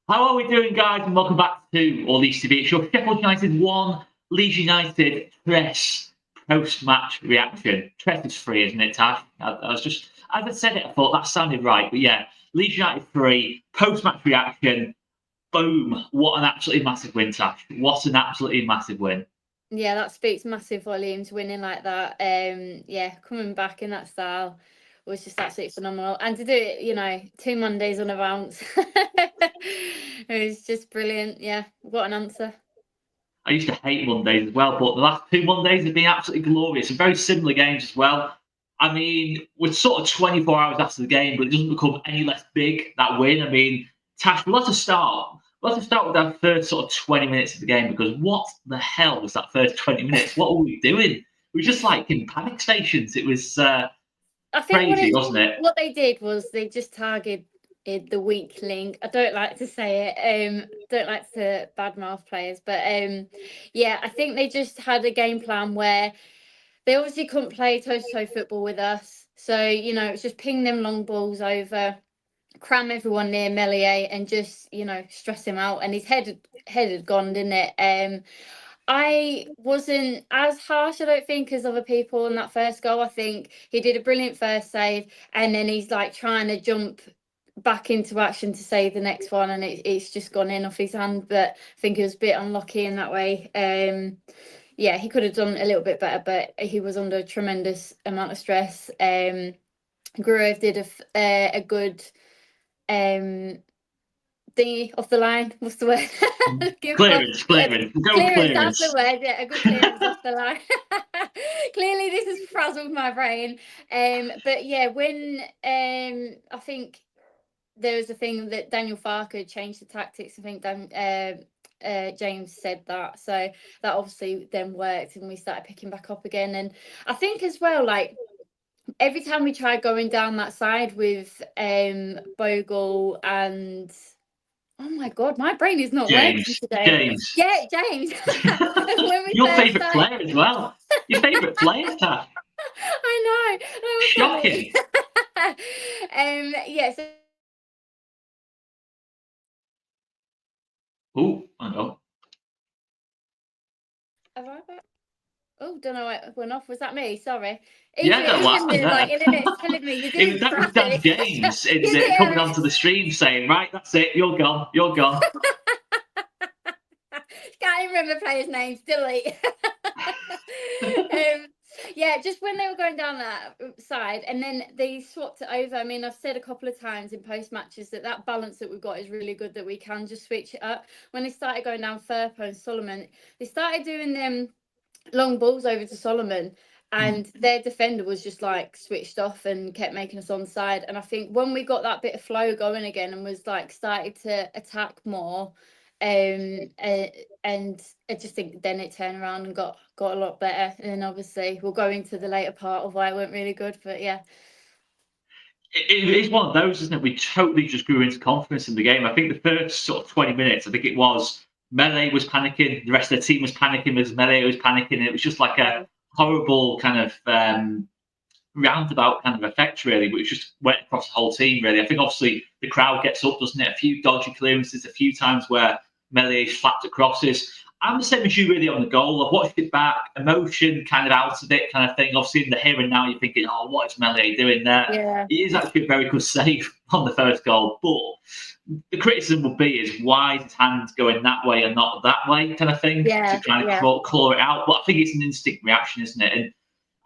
How are we doing, guys? And welcome back to All Leeds TV. It's your Sheffield United 1, Leeds United Press post-match reaction. Press is free, isn't it, Tash? I was just, as I said it, I thought that sounded right. But yeah, Leeds United 3, post-match reaction. Boom. What an absolutely massive win, Tash. What an absolutely massive win. Yeah, that speaks massive volumes, winning like that. Yeah, coming back in that style was just absolutely phenomenal. And to do it, 2 Mondays on a bounce. It was just brilliant. Yeah, what an answer. I used to hate Mondays as well, but the last two Mondays have been absolutely glorious and very similar games as well. I mean, we're sort of 24 hours after the game, but it doesn't become any less big, that win. I mean, Tash, we'll have to start. We'll have to start with that first sort of 20 minutes of the game because what the hell was that first 20 minutes? What were we doing? We were just like in panic stations. It was I think crazy, wasn't it? what they did was they just targeted the weak link. I don't like to say it. Don't like to badmouth players, but yeah, I think they just had a game plan where they obviously couldn't play toe-to-toe football with us. So, it's just ping them long balls over, cram everyone near Melier and just, stress him out. And his head had gone, didn't it? I wasn't as harsh, I don't think, as other people in that first goal. I think he did a brilliant first save and then he's like trying to jump back into action to save the next one and it's just gone in off his hand. But I think he was a bit unlucky in that way. Yeah, he could have done a little bit better, but he was under a tremendous amount of stress. Grove did a good thingy off the line. What's the word? Clearance. Go with Clearance. That's the clearance. word. Yeah, a good clearance off the line. Clearly, this has frazzled my brain. But yeah, when I think there was a thing that Daniel Farker changed the tactics. I think James said that, so that obviously then worked, and we started picking back up again. And I think as well, like every time we tried going down that side with Bogle and oh my god, my brain is not working today. James. Yeah, James. When we Your first favourite started, player as well. Your favourite player, Tash. I know that was funny. Shocking. Yeah, so Oh, hang on. have I got- oh, don't know what went off. Was that me? Sorry. Yeah, Even I don't know what even happened the like there. internet's telling me you're doing That was Dan frazzles. James You're coming doing onto the stream saying, right, that's it, you're gone, you're gone. can't even remember players' names. Delete. Yeah, just when they were going down that side, and then they swapped it over. I mean, I've said a couple of times in post matches that balance that we've got is really good. That we can just switch it up. When they started going down Firpo and Solomon, they started doing them long balls over to Solomon. And their defender was just like switched off and kept making us onside. And I think when we got that bit of flow going again and was like started to attack more, and I just think then it turned around and got a lot better. And then obviously we'll go into the later part of why it went really good. But yeah, It is one of those, isn't it? We totally just grew into confidence in the game. I think the first sort of 20 minutes, I think it was Melee was panicking, the rest of the team was panicking as Melee was panicking. And it was just like a horrible kind of roundabout kind of effect, really, which just went across the whole team, really. I think obviously the crowd gets up, doesn't it? A few dodgy clearances, a few times where Melier flapped crosses. I'm the same as you, really, on the goal. I've watched it back, emotion kind of out of it, kind of thing. Obviously, in the here and now, you're thinking, oh, what is Melier doing there? yeah, It is actually a very good save on the first goal, but the criticism would be is why is his hands going that way and not that way, kind of thing, to yeah, kind of yeah, claw it out. But I think it's an instinct reaction, isn't it? And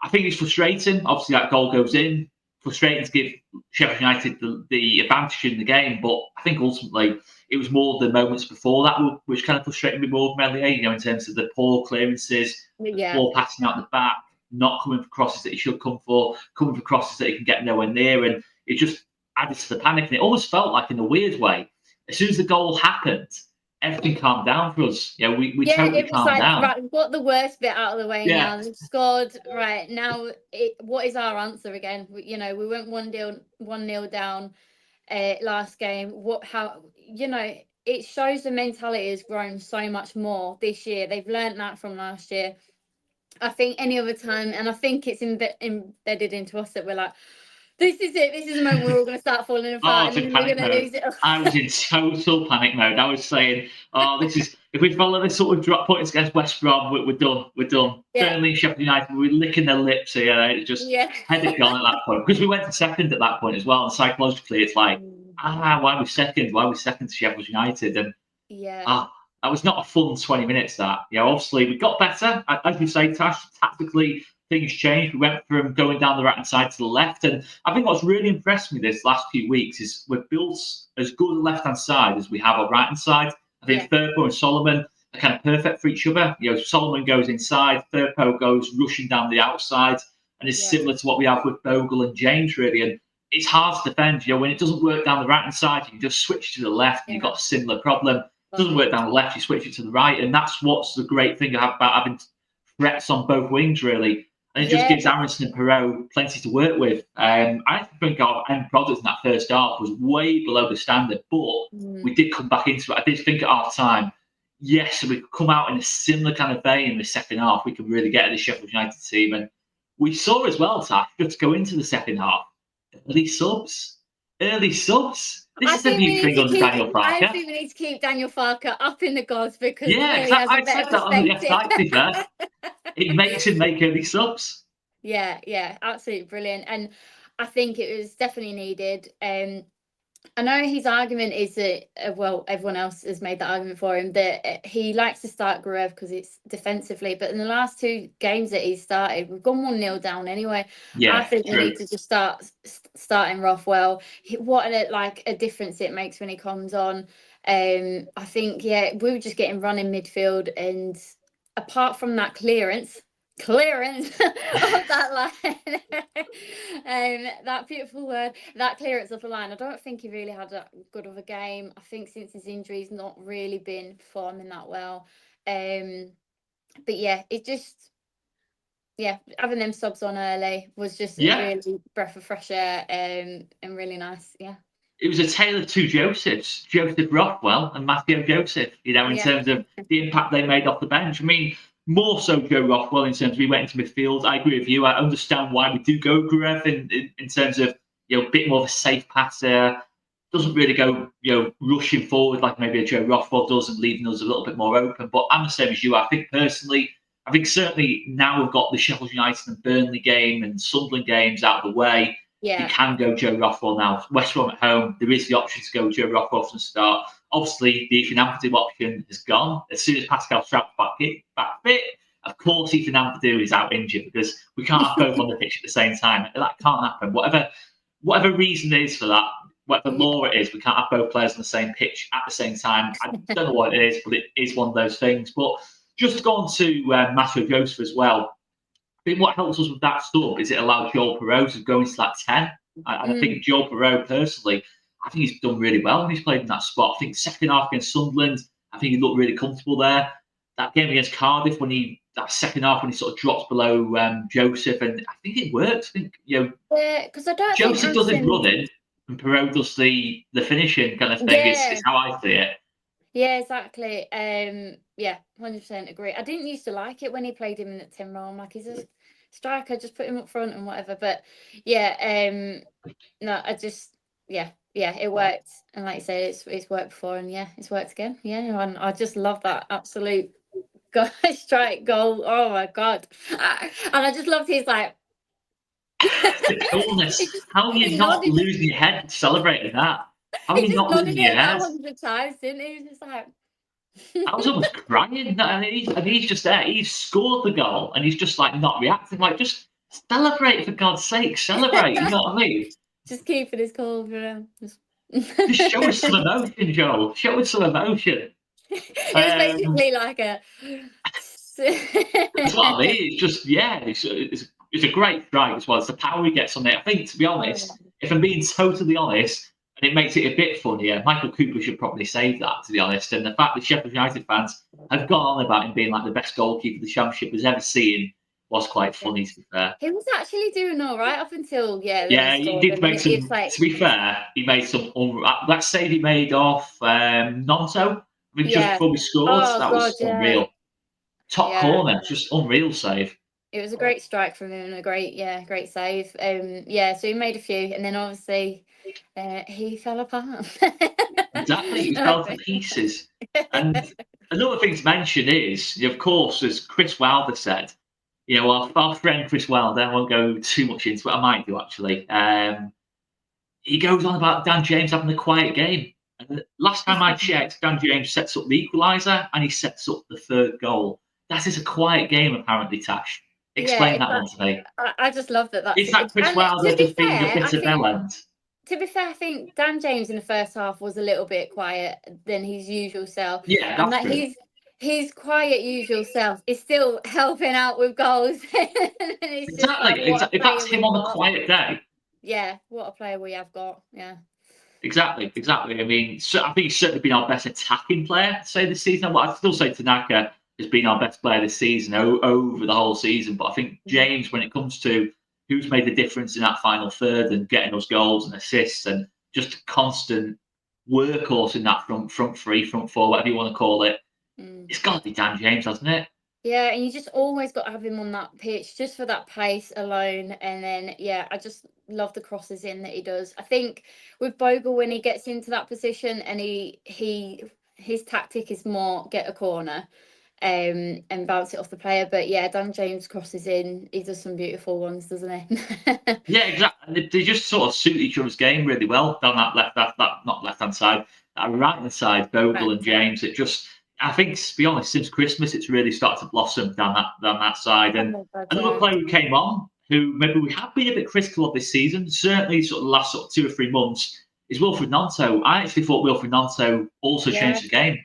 I think it's frustrating. Obviously, that goal goes in. Frustrating to give Sheffield United the advantage in the game, but I think ultimately it was more the moments before that which kind of frustrated me more of Melier, in terms of the poor clearances, the yeah. poor passing out the back, not coming for crosses that he should come for, coming for crosses that he can get nowhere near, and it just added to the panic. And it almost felt like, in a weird way, as soon as the goal happened, everything calmed down for us. Yeah, we Yeah, totally it was calmed like, down. right, we've got the worst bit out of the way Yeah, now. They've scored, right, now what is our answer again? We went 1-0 down last game. It shows the mentality has grown so much more this year. They've learned that from last year. I think any other time, and I think it's embedded into us that we're like, This is it. This is the moment we're all going to start falling Oh, apart, it's and in then we're panic going to mode. lose it all. I was in total panic mode. I was saying, "Oh, this is if we follow this sort of drop points against West Brom, we're done. We're done." Yeah. Burnley, Sheffield United, we were licking their lips here. It's just Yeah. head had gone at that point because we went to second at that point as well. And psychologically, it's like, why are we second? Why are we second to Sheffield United? And Yeah. that was not a fun 20 minutes. That obviously we got better, as you say, Tash. Tactically, things changed. We went from going down the right hand side to the left, and I think what's really impressed me this last few weeks is we've built as good a left hand side as we have a right hand side. I think Firpo and Solomon are kind of perfect for each other. Solomon goes inside, Firpo goes rushing down the outside, and it's similar to what we have with Bogle and James, really. And it's hard to defend. When it doesn't work down the right hand side, you can just switch to the left, and you've got a similar problem. Doesn't work down the left, you switch it to the right, and that's what's the great thing about having threats on both wings, really. And it just gives Aaronson and Perot plenty to work with. I think our end product in that first half was way below the standard, but we did come back into it. I did think at half time, yes, if we could come out in a similar kind of vein in the second half, we could really get at the Sheffield United team. And we saw as well, Tash, just to go into the second half, early subs. This is a new thing under Daniel Farke. I think we need to keep Daniel Farke up in the gods because I said that on the site, to be fair. It makes him make early subs. Yeah, absolutely brilliant. And I think it was definitely needed. I know his argument is that, everyone else has made that argument for him, that he likes to start Gurev because it's defensively. But in the last two games that he's started, we've gone 1-0 down anyway. I think we need to just starting Rothwell. What a difference it makes when he comes on. I think, we were just getting run in midfield. And apart from that clearance of that line, that beautiful word, that clearance of the line, I don't think he really had that good of a game. I think since his injury, he's not really been performing that well. But it just having them subs on early was just a really breath of fresh air, and really nice. It was a tale of two Josephs, Joseph Rothwell and Matthew Joseph, in terms of the impact they made off the bench. I mean, more so Joe Rothwell in terms of he went into midfield. I agree with you. I understand why we do go Gurev in terms of, a bit more of a safe passer. Doesn't really go, rushing forward like maybe a Joe Rothwell does and leaving us a little bit more open. But I'm the same as you. I think certainly now we've got the Sheffield United and Burnley game and Sunderland games out of the way. You can go Joe Rothwell now. West Brom at home, there is the option to go Joe Rothwell from the start. Obviously, the Ethan Ampadu option has gone. As soon as Pascal Strapp's back fit, of course Ethan Ampadu is out injured because we can't have both on the pitch at the same time. That can't happen. Whatever reason it is for that, whatever law it is, we can't have both players on the same pitch at the same time. I don't know what it is, but it is one of those things. But just to go on to Matthew Joseph as well, I think what helps us with that sub is it allowed Joel Perot to go into that 10. And I think Joel Perot, personally, I think he's done really well when he's played in that spot. I think second half against Sunderland, I think he looked really comfortable there. That game against Cardiff, that second half when he sort of drops below Joseph, and I think it worked. I think, because I don't Joseph does it running and Perot does the finishing kind of thing. It's how I see it. Yeah, exactly. 100% agree. I didn't used to like it when he played him in the Tim role. I'm like, he's a striker, just put him up front and whatever. But no, I just it worked. And like you say, it's worked before, and it's worked again. And I just love that absolute strike goal. Oh my god! And I just loved his like. The coolness. How are you not losing your head celebrating that? How are you not losing your head? 100 times, didn't he? He was just like. I was almost crying. And he's just there. He's scored the goal, and he's just like not reacting. Like, just celebrate, for God's sake, celebrate. You know what I mean? Just keeping his cool, Just show us some emotion, Joel. Show us some emotion. It was basically like a. That's what I mean. It's just it's a great strike as well. It's the power he gets on it. I think, to be honest, if I'm being totally honest, and it makes it a bit funnier, Michael Cooper should probably save that, to be honest. And the fact that Sheffield United fans have gone on about him being like the best goalkeeper the Championship has ever seen was quite funny, to be fair. He was actually doing all right up until he did make some. To be fair, he made some. That save he made off Nonto, just before we scored, that was unreal. Top corner, just unreal save. It was a great strike from him and a great save. So he made a few, and then obviously he fell apart. Exactly, he fell to pieces. And another thing to mention is, of course, as Chris Wilder said, our friend Chris Wilder, I won't go too much into it, I might do actually. He goes on about Dan James having a quiet game. And last time I checked, Dan James sets up the equaliser and he sets up the third goal. That is a quiet game, apparently, Tash. Yeah, Explain that one to me. I just love that. That's Is that Chris and Wilder just being up into Bell End? to be fair, I think Dan James in the first half was a little bit quiet than his usual self, Yeah, and that's that true. his quiet usual self is still helping out with goals. And it's just like, Exactly. what a If player that's him we've on a got. quiet day. Yeah, what a player we have got. Yeah. Exactly. I mean, I think he's certainly been our best attacking player, I'd say, this season. Well, I'd still say Tanaka has been our best player this season over the whole season. But I think James, when it comes to who's made the difference in that final third and getting us goals and assists and just a constant workhorse in that front three, front four, whatever you want to call it, it's got to be Dan James, hasn't it? Yeah, and you just always got to have him on that pitch just for that pace alone. And then, I just love the crosses in that he does. I think with Bogle, when he gets into that position and his tactic is more get a corner and bounce it off the player. But yeah, Dan James crosses in. He does some beautiful ones, doesn't he? Yeah, exactly. They just sort of suit each other's game really well down that not left hand side, that right hand side, Bogle and James. It just, I think, to be honest, since Christmas, it's really started to blossom down that side. And another player who came on, who maybe we have been a bit critical of this season, certainly sort of the last sort of 2 or 3 months, is Wilfred Gnonto. I actually thought Wilfred Gnonto also changed the game.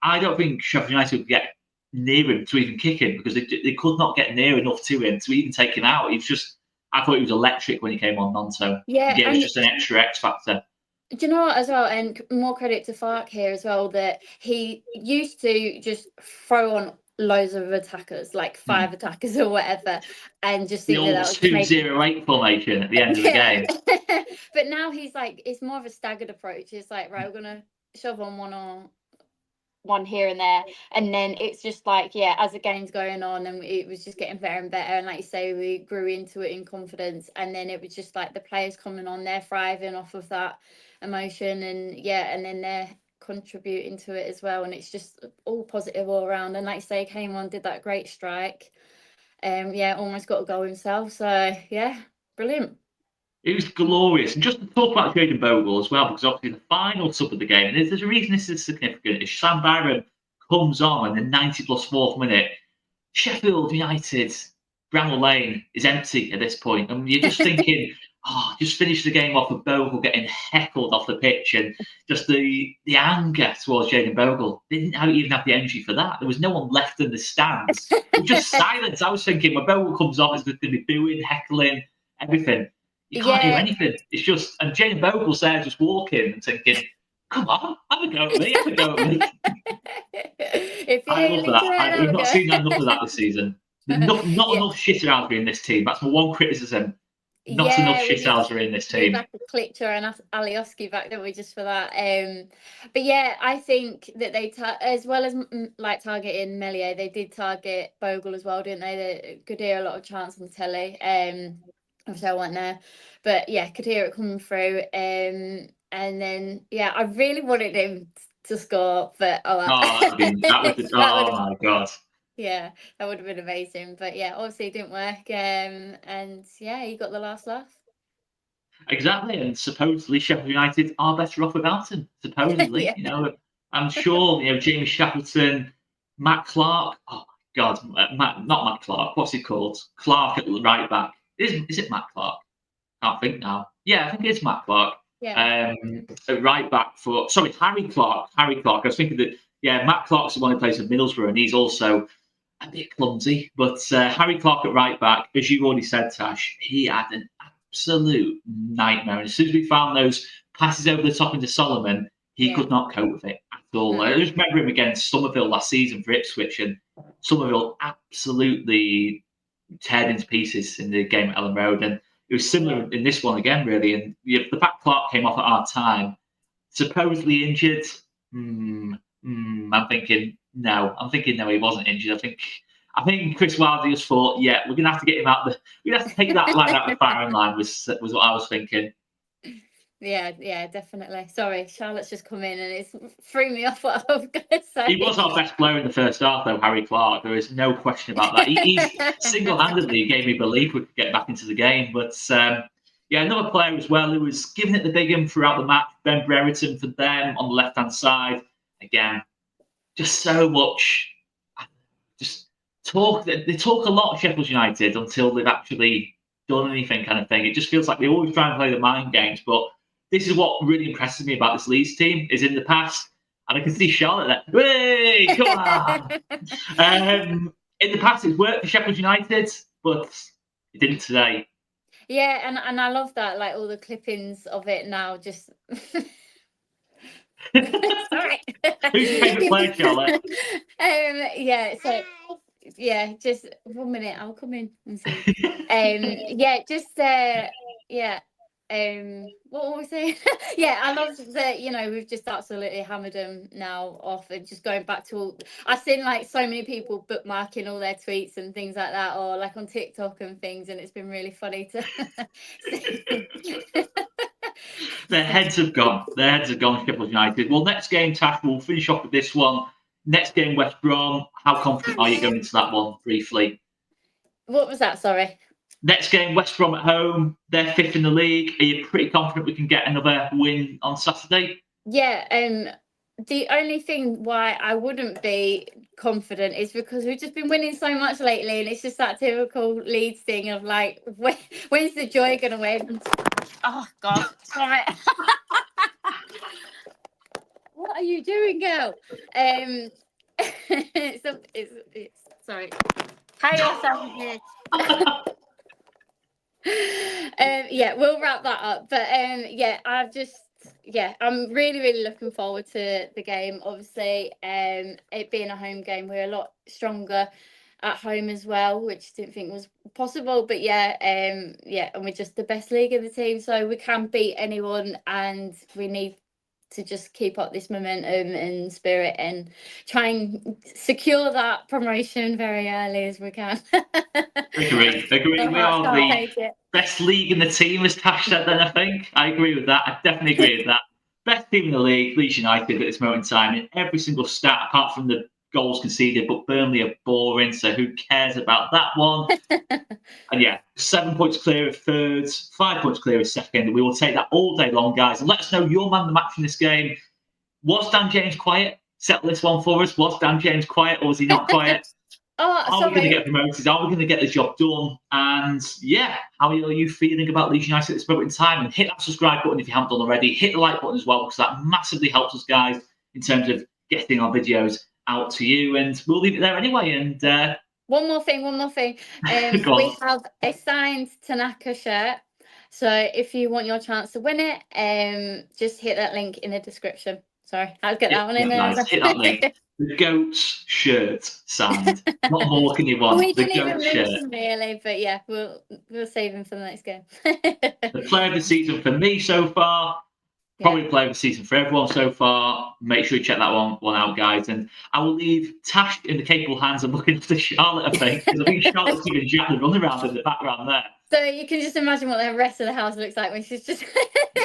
I don't think Sheffield United would get near him to even kick him because they could not get near enough to him to even take him out. I thought he was electric when he came on Gnonto. Yeah, He gave us just an extra X factor. Do you know what as well? And more credit to Fark here as well, that he used to just throw on loads of attackers, like 5 attackers or whatever, and just The think that old was just 2-0-8 formation at the end of the game. But now he's like, it's more of a staggered approach. It's like, right, we're gonna shove on one here and there, and then it's just like, as the game's going on and it was just getting better and better, and like you say, we grew into it in confidence, and then it was just like the players coming on, they're thriving off of that emotion, and then they're contributing to it as well, and it's just all positive all around. And like you say, came on, did that great strike, almost got a goal himself, so brilliant. It was glorious. And just to talk about Jaden Bogle as well, because obviously the final sub of the game, and there's a reason this is significant, is Sam Byron comes on in the 90 plus 4th minute. Sheffield United, Bramall Lane is empty at this point, and you're just thinking, just finish the game off with Bogle getting heckled off the pitch, and just the anger towards Jaden Bogle. They didn't even have the energy for that. There was no one left in the stands. It was just silence. I was thinking, when Bogle comes on, it's going to be booing, heckling, everything. You can't hear anything. It's just, and Jaden Bogle's there just walking and thinking, come on, have a go at me, have a go at me. I love that. We've not seen enough of that this season. Not enough shithousery in this team. That's my one criticism. Not enough shithousery in this team. We back to Klitschko and Alioski back, don't we, just for that? But I think that they, as well as like targeting Meslier, they did target Bogle as well, didn't they? They could hear a lot of chants on the telly. Obviously, I wasn't there, but could hear it coming through. And then I really wanted him to score, but that would be, oh my god. Yeah, that would have been amazing. But obviously it didn't work. And he got the last laugh. Exactly, and supposedly Sheffield United are better off without him. Supposedly, I'm sure Jamie Shackleton, Matt Clark. Oh my god, not Matt Clark. What's he called? Clark at right back. Is it Matt Clark? Can't think now. Yeah, I think it's Matt Clark. Yeah. Right back for Harry Clark. I was thinking that Matt Clark's the one who plays at Middlesbrough, and he's also a bit clumsy. But Harry Clark at right back, as you already said, Tash, he had an absolute nightmare. And as soon as we found those passes over the top into Solomon, he could not cope with it at all. No. I just remember him against Somerville last season for Ipswich, and Somerville absolutely teared into pieces in the game at Ellen Road. And it was similar in this one again, really. And the fact Clark came off at our time, supposedly injured. I'm thinking no, he wasn't injured. I think I think Chris Wilder just thought, yeah, we're gonna have to get him out. We're gonna have to take that lad out the firing line. Was what I was thinking. Yeah, definitely. Sorry, Charlotte's just come in and it's threw me off what I was going to say. He was our best player in the first half, though, Harry Clark. There is no question about that. He single-handedly gave me belief we could get back into the game. But yeah, another player as well who was giving it the big one throughout the match, Ben Brereton for them on the left-hand side. Again, just so much. Just talk. They talk a lot, Sheffield United, until they've actually done anything, kind of thing. It just feels like they always try and play the mind games. But this is what really impresses me about this Leeds team. Is in the past, and I can see Charlotte there. Hey, come on! In the past, it's worked for Sheffield United, but it didn't today. Yeah, and I love that, like all the clippings of it now. Just sorry. Who's your favourite player, Charlotte? Yeah. So yeah, just 1 minute. I'll come in and see. Yeah, just yeah. What were we saying? Yeah, I love that, we've just absolutely hammered them now off, and just going back to all. I've seen like so many people bookmarking all their tweets and things like that, or like on TikTok and things, and it's been really funny to see. Their heads have gone. Their heads have gone, Sheffield United. Well, next game, Tash, we'll finish off with this one. Next game, West Brom. How confident are you going into that one, briefly? What was that? Sorry. Next game, West Brom at home. They're fifth in the league. Are you pretty confident we can get another win on Saturday? Yeah. The only thing why I wouldn't be confident is because we've just been winning so much lately, and it's just that typical Leeds thing of like, when's the joy going to win? Oh God, sorry. What are you doing, girl? It's sorry. Chaos out here. Yeah, we'll wrap that up. But yeah, I'm really, really looking forward to the game. Obviously, it being a home game, we're a lot stronger at home as well, which I didn't think was possible. But yeah, and we're just the best league in the team, so we can beat anyone, and we need to just keep up this momentum and spirit and try and secure that promotion very early as we can. Agree. We are the best league in the team, as Tash said then, I think. I agree with that. I definitely agree with that. Best team in the league, Leeds United at this moment in time, in every single stat, apart from the goals conceded, but Burnley are boring, so who cares about that one? And yeah, 7 points clear of third, 5 points clear of second. We will take that all day long, guys. And let us know your man of the match in this game. Was Dan James quiet? Settle this one for us. Was Dan James quiet, or was he not quiet? Are we going to get promoted? Are we going to get the job done? And yeah, how are you feeling about Leeds United at this moment in time? And hit that subscribe button if you haven't done already. Hit the like button as well, because that massively helps us, guys, in terms of getting our videos out to you. And we'll leave it there anyway. And one more thing. We have a signed Tanaka shirt. So if you want your chance to win it, just hit that link in the description. Sorry, I'll get that one in there. Nice. Hit that link. The goat's shirt signed. What more can you want? We didn't even mention really, but yeah, we'll save him for the next game. The player of the season for me so far. Probably player of the season for everyone so far. Make sure you check that one out, guys. And I will leave Tash in the capable hands of looking after Charlotte, I think. Because I think Charlotte's even Jack the running around in the background there. So you can just imagine what the rest of the house looks like when she's just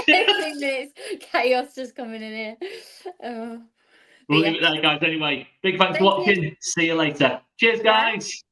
it's chaos just coming in here. We'll leave it there, guys. Anyway, big thanks for watching. See you later. Cheers, guys.